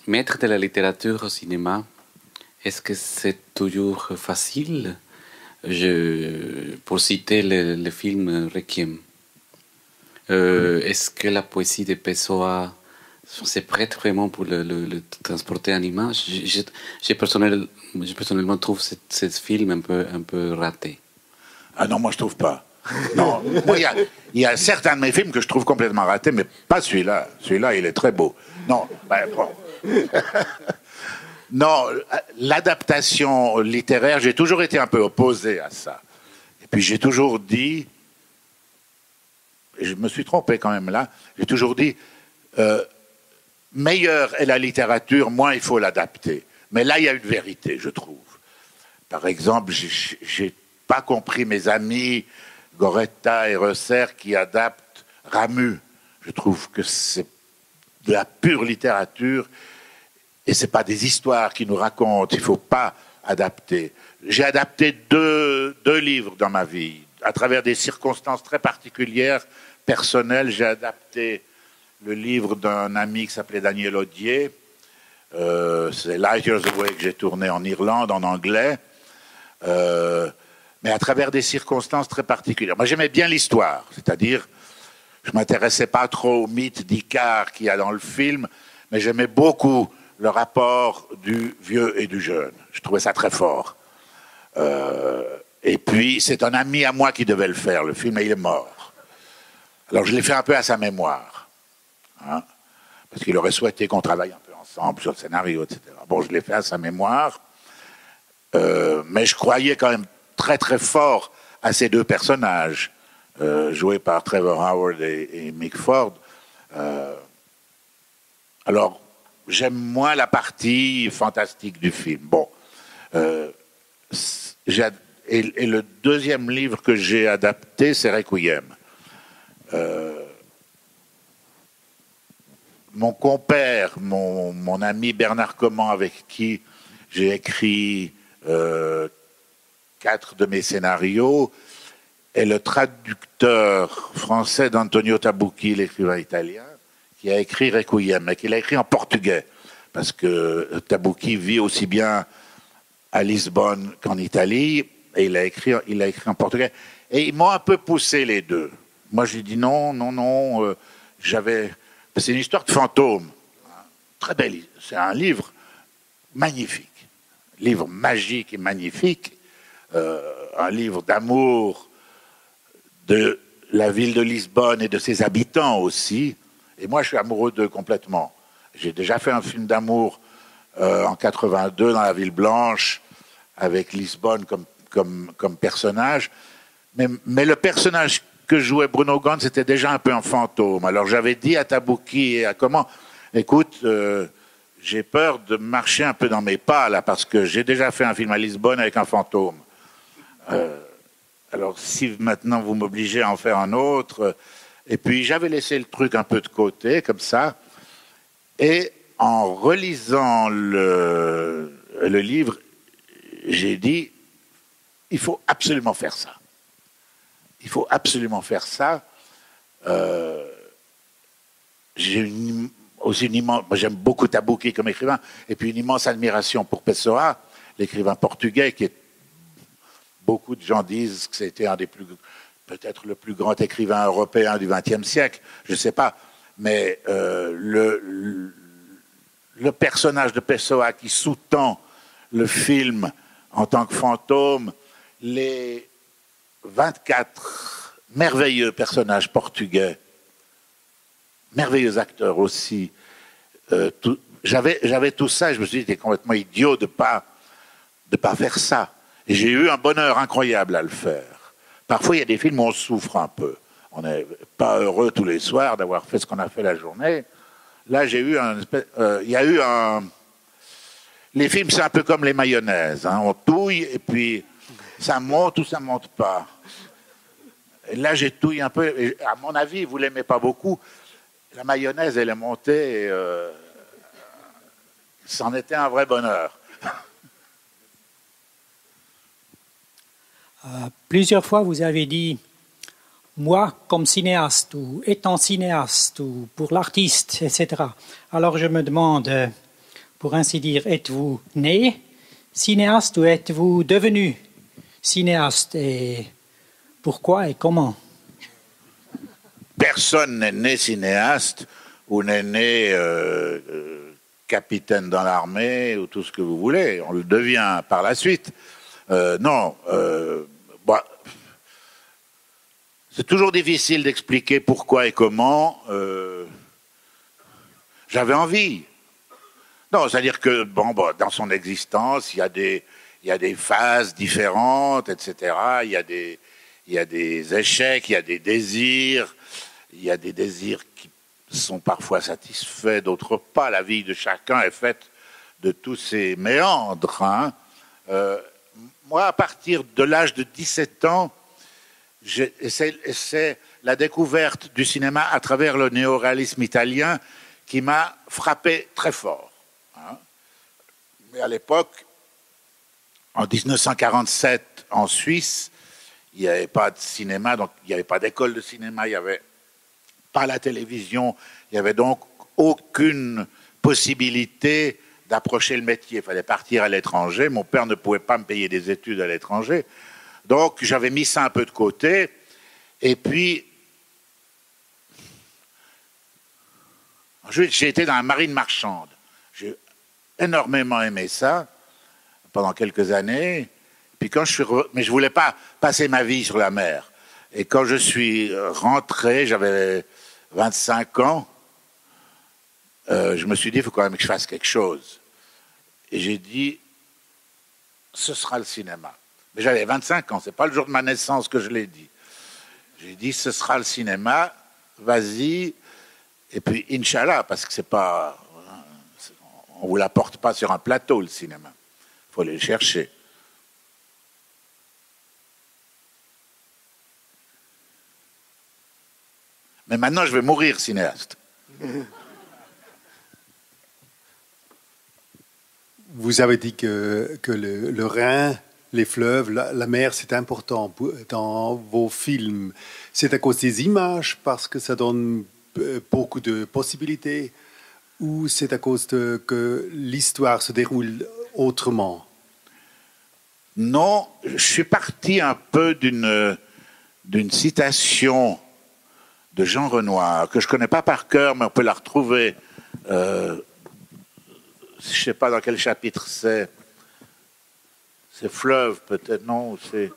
Mettre de la littérature au cinéma, est-ce que c'est toujours facile? Pour citer le film Requiem, est-ce que la poésie de Pessoa se prête vraiment pour le transporter en image? Je personnellement trouve ce film un peu raté. Ah non, moi je trouve pas. Non, moi il y a certains de mes films que je trouve complètement ratés, mais pas celui-là. Celui-là, il est très beau. Non, ben, bon. Non, l'adaptation littéraire, j'ai toujours été un peu opposé à ça. Et puis j'ai toujours dit, et je me suis trompé quand même là, j'ai toujours dit, meilleure est la littérature, moins il faut l'adapter. Mais là, il y a une vérité, je trouve. Par exemple, j'ai pas compris mes amis Goretta et Resser qui adaptent Ramu. Je trouve que c'est de la pure littérature et c'est pas des histoires qui nous racontent. Il faut pas adapter. J'ai adapté deux livres dans ma vie. À travers des circonstances très particulières, personnelles, j'ai adapté le livre d'un ami qui s'appelait Daniel Odier. C'est Light Years Away que j'ai tourné en Irlande, en anglais. Mais à travers des circonstances très particulières. Moi, j'aimais bien l'histoire, c'est-à-dire, je m'intéressais pas trop au mythe d'Icare qu'il y a dans le film, mais j'aimais beaucoup le rapport du vieux et du jeune. Je trouvais ça très fort. Et puis, c'est un ami à moi qui devait le faire, le film, et il est mort. Alors, je l'ai fait un peu à sa mémoire. Hein, parce qu'il aurait souhaité qu'on travaille un peu ensemble sur le scénario, etc. Bon, je l'ai fait à sa mémoire. Mais je croyais quand même très très fort à ces deux personnages, joués par Trevor Howard et Mick Ford. Alors, j'aime moins la partie fantastique du film. Bon. Et le deuxième livre que j'ai adapté, c'est Requiem. Mon compère, mon ami Bernard Comment, avec qui j'ai écrit 4 de mes scénarios, est le traducteur français d'Antonio Tabucchi, l'écrivain italien, qui a écrit Requiem, mais qu'il a écrit en portugais, parce que Tabucchi vit aussi bien à Lisbonne qu'en Italie, et il a écrit en portugais. Et ils m'ont un peu poussé les deux. Moi, j'ai dit non, c'est une histoire de fantôme. Très belle. C'est un livre magnifique. Livre magique et magnifique. Un livre d'amour de la ville de Lisbonne et de ses habitants aussi. Et moi, je suis amoureux d'eux complètement. J'ai déjà fait un film d'amour en 82 dans la ville blanche avec Lisbonne comme personnage. Mais le personnage que jouait Bruno Ganz, c'était déjà un peu un fantôme. Alors j'avais dit à Tabucchi et à Comment, écoute, j'ai peur de marcher un peu dans mes pas là, parce que j'ai déjà fait un film à Lisbonne avec un fantôme. Alors si maintenant vous m'obligez à en faire un autre, et puis j'avais laissé le truc un peu de côté, comme ça, et en relisant le livre, j'ai dit, il faut absolument faire ça. Il faut absolument faire ça. J'ai aussi une immense, j'aime beaucoup Tabucchi comme écrivain, et puis une immense admiration pour Pessoa, l'écrivain portugais, qui est, beaucoup de gens disent que c'était peut-être le plus grand écrivain européen du XXe siècle, je ne sais pas, mais le personnage de Pessoa qui sous-tend le film en tant que fantôme, les 24 merveilleux personnages portugais, merveilleux acteurs aussi. J'avais tout ça et je me suis dit, c'était complètement idiot de pas faire ça. Et j'ai eu un bonheur incroyable à le faire. Parfois, il y a des films où on souffre un peu. On n'est pas heureux tous les soirs d'avoir fait ce qu'on a fait la journée. Là, il y a eu un... Les films, c'est un peu comme les mayonnaises. Hein. On touille et puis ça monte ou ça monte pas. Et là, j'ai touillé un peu. Et à mon avis, vous l'aimez pas beaucoup. La mayonnaise, elle est montée. Et, c'en était un vrai bonheur. Plusieurs fois, vous avez dit moi, comme cinéaste, ou étant cinéaste, ou pour l'artiste, etc. Alors je me demande, pour ainsi dire, êtes-vous né cinéaste ou êtes-vous devenu cinéaste? Et pourquoi et comment? Personne n'est né cinéaste ou n'est né capitaine dans l'armée ou tout ce que vous voulez. On le devient par la suite. Non. Bah, c'est toujours difficile d'expliquer pourquoi et comment. J'avais envie. Non, c'est-à-dire que dans son existence, il y a des phases différentes, etc. Il y a des échecs, il y a des désirs. Il y a des désirs qui sont parfois satisfaits, d'autres pas. La vie de chacun est faite de tous ces méandres. Hein. Moi, à partir de l'âge de 17 ans, c'est la découverte du cinéma à travers le néoréalisme italien qui m'a frappé très fort. Hein. Mais à l'époque, en 1947, en Suisse, il n'y avait pas de cinéma, donc il n'y avait pas d'école de cinéma, il n'y avait pas la télévision, il n'y avait donc aucune possibilité d'approcher le métier. Il fallait partir à l'étranger. Mon père ne pouvait pas me payer des études à l'étranger. Donc, j'avais mis ça un peu de côté. Et puis, j'ai été dans la marine marchande. J'ai énormément aimé ça pendant quelques années. Puis quand mais je voulais pas passer ma vie sur la mer. Et quand je suis rentré, j'avais 25 ans, je me suis dit, il faut quand même que je fasse quelque chose. Et j'ai dit, ce sera le cinéma. Mais j'avais 25 ans, c'est pas le jour de ma naissance que je l'ai dit. J'ai dit, ce sera le cinéma, vas-y. Et puis, Inch'Allah, parce que c'est pas, on vous l'apporte pas sur un plateau, le cinéma. Il faut aller le chercher. Mais maintenant, je vais mourir cinéaste. Vous avez dit que le Rhin, les fleuves, la mer, c'est important dans vos films. C'est à cause des images, parce que ça donne beaucoup de possibilités, ou c'est à cause que l'histoire se déroule autrement? Non, je suis parti un peu d'une citation de Jean Renoir, que je ne connais pas par cœur, mais on peut la retrouver. Je ne sais pas dans quel chapitre c'est. C'est Fleuve, peut-être, non, c'est...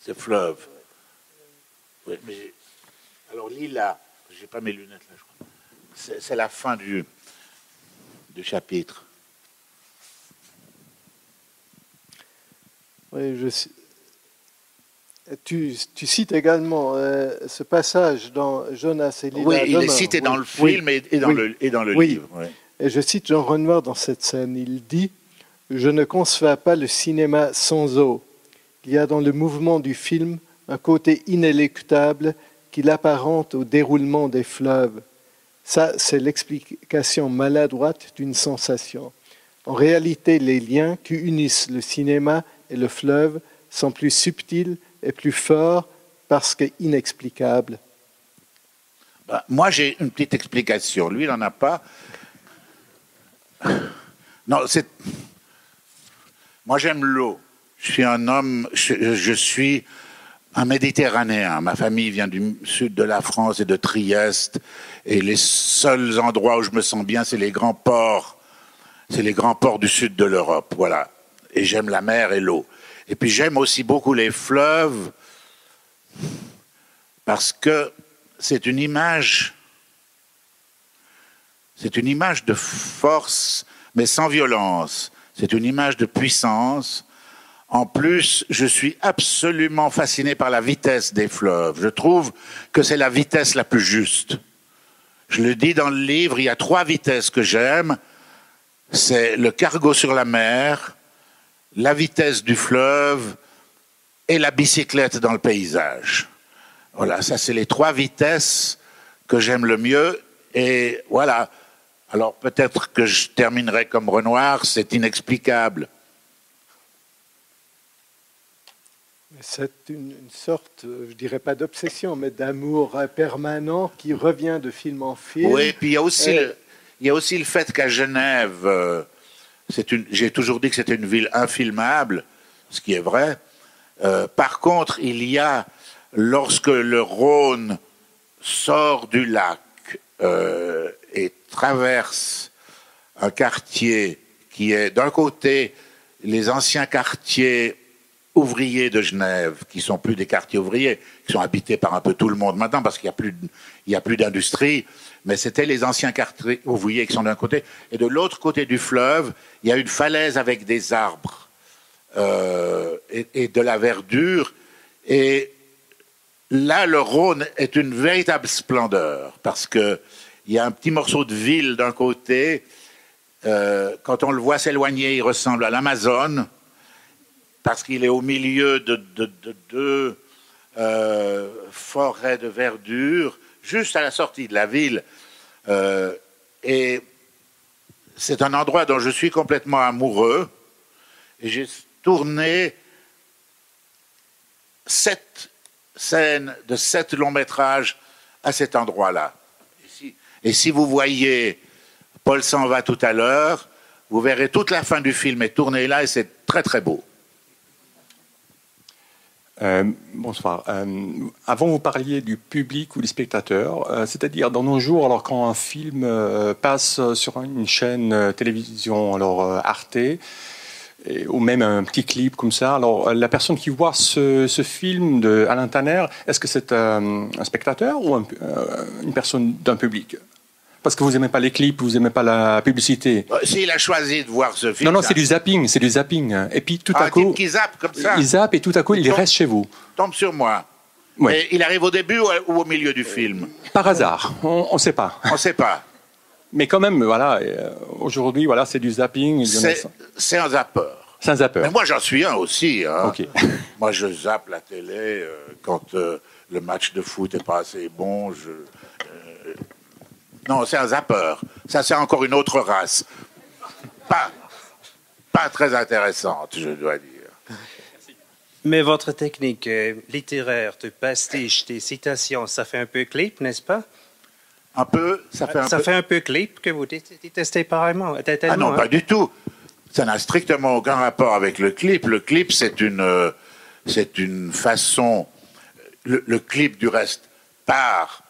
C'est Fleuve. Oui, mais... Alors, lis là. Je n'ai pas mes lunettes là, je crois. C'est la fin du chapitre. Oui, tu cites également ce passage dans Jonas et Lila. Oui, il est cité dans le film et dans le livre. Oui. Et je cite Jean Renoir dans cette scène. Il dit « Je ne conçois pas le cinéma sans eau. Il y a dans le mouvement du film un côté inéluctable qui l'apparente au déroulement des fleuves. Ça, c'est l'explication maladroite d'une sensation. En réalité, les liens qui unissent le cinéma et le fleuve sont plus subtils et plus forts parce qu'inexplicables. » Moi, j'ai une petite explication. Lui, il n'en a pas. Non, moi, j'aime l'eau. Je suis un homme, je suis un Méditerranéen. Ma famille vient du sud de la France et de Trieste. Et les seuls endroits où je me sens bien, c'est les grands ports. C'est les grands ports du sud de l'Europe. Voilà. Et j'aime la mer et l'eau. Et puis j'aime aussi beaucoup les fleuves parce que c'est une image de force, mais sans violence. C'est une image de puissance. En plus, je suis absolument fasciné par la vitesse des fleuves. Je trouve que c'est la vitesse la plus juste. Je le dis dans le livre, il y a 3 vitesses que j'aime. C'est le cargo sur la mer, la vitesse du fleuve et la bicyclette dans le paysage. Voilà, ça c'est les 3 vitesses que j'aime le mieux. Et voilà, Alors peut-être que je terminerai comme Renoir, c'est inexplicable. C'est une sorte, je dirais pas d'obsession, mais d'amour permanent qui revient de film en film. Oui, puis il y a aussi le fait qu'à Genève, j'ai toujours dit que c'était une ville infilmable, ce qui est vrai. Par contre, il y a, lorsque le Rhône sort du lac et traverse un quartier qui est d'un côté les anciens quartiers ouvriers de Genève, qui sont plus des quartiers ouvriers, qui sont habités par un peu tout le monde maintenant parce qu'il y a plus d'industrie, mais c'était les anciens quartiers ouvriers qui sont d'un côté, et de l'autre côté du fleuve, il y a une falaise avec des arbres et de la verdure, et là le Rhône est une véritable splendeur parce que il y a un petit morceau de ville d'un côté, quand on le voit s'éloigner, il ressemble à l'Amazone, parce qu'il est au milieu de deux forêts de verdure, juste à la sortie de la ville. Et c'est un endroit dont je suis complètement amoureux. Et j'ai tourné 7 scènes de 7 longs métrages à cet endroit-là. Et si vous voyez Paul s'en va tout à l'heure, vous verrez toute la fin du film est tournée là et c'est très très beau. Bonsoir. Avant, vous parliez du public ou des spectateurs, c'est-à-dire dans nos jours, alors quand un film passe sur une chaîne télévision, alors Arte, ou même un petit clip comme ça, alors la personne qui voit ce film de Alain Tanner, est-ce que c'est un spectateur ou une personne d'un public ? Parce que vous n'aimez pas les clips, vous n'aimez pas la publicité. S'il a choisi de voir ce film... Non, c'est du zapping, c'est du zapping. Et puis tout à coup... qui zappe comme ça. Il zappe et tout à coup, il reste chez vous. Tombe sur moi. Ouais. Et il arrive au début ou au milieu du film? Par hasard, on ne sait pas. On ne sait pas. Mais quand même, voilà, aujourd'hui, voilà, c'est du zapping. C'est un zappeur. C'est un zappeur. Mais moi, j'en suis un aussi. Hein. Okay. Moi, je zappe la télé quand le match de foot n'est pas assez bon. Non, c'est un zappeur. Ça, c'est encore une autre race. Pas très intéressante, je dois dire. Mais votre technique littéraire de pastiche des citations, ça fait un peu clip, n'est-ce pas? Un peu, ça fait un peu clip que vous détestez pareillement. Ah non, pas du tout. Ça n'a strictement aucun rapport avec le clip. Le clip, c'est une façon... Le clip, du reste, part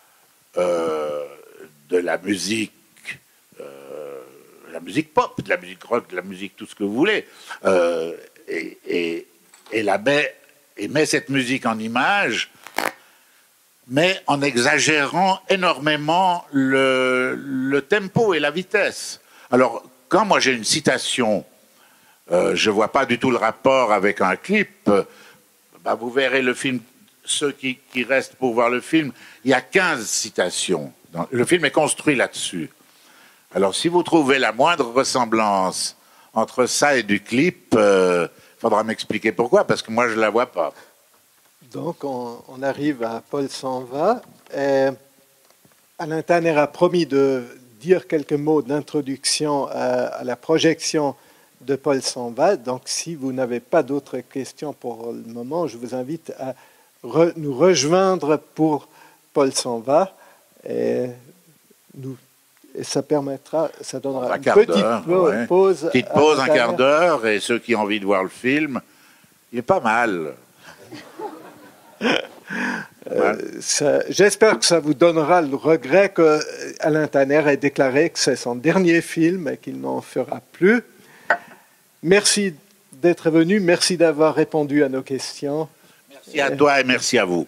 de la musique pop, de la musique rock, de la musique tout ce que vous voulez, et met cette musique en image, mais en exagérant énormément le tempo et la vitesse. Alors, quand moi j'ai une citation, je vois pas du tout le rapport avec un clip, vous verrez le film, ceux qui restent pour voir le film, il y a 15 citations. Le film est construit là-dessus. Alors, si vous trouvez la moindre ressemblance entre ça et du clip, faudra m'expliquer pourquoi, parce que moi, je ne la vois pas. Donc, on arrive à Paul s'en va. Alain Tanner a promis de dire quelques mots d'introduction à la projection de Paul s'en va. Donc, si vous n'avez pas d'autres questions pour le moment, je vous invite à nous rejoindre pour Paul s'en va. Et ça donnera une petite pause. Petite pause, un quart d'heure, et ceux qui ont envie de voir le film, il est pas mal. J'espère que ça vous donnera le regret qu'Alain Tanner ait déclaré que c'est son dernier film et qu'il n'en fera plus. Merci d'être venu, merci d'avoir répondu à nos questions. Merci à toi et merci à vous.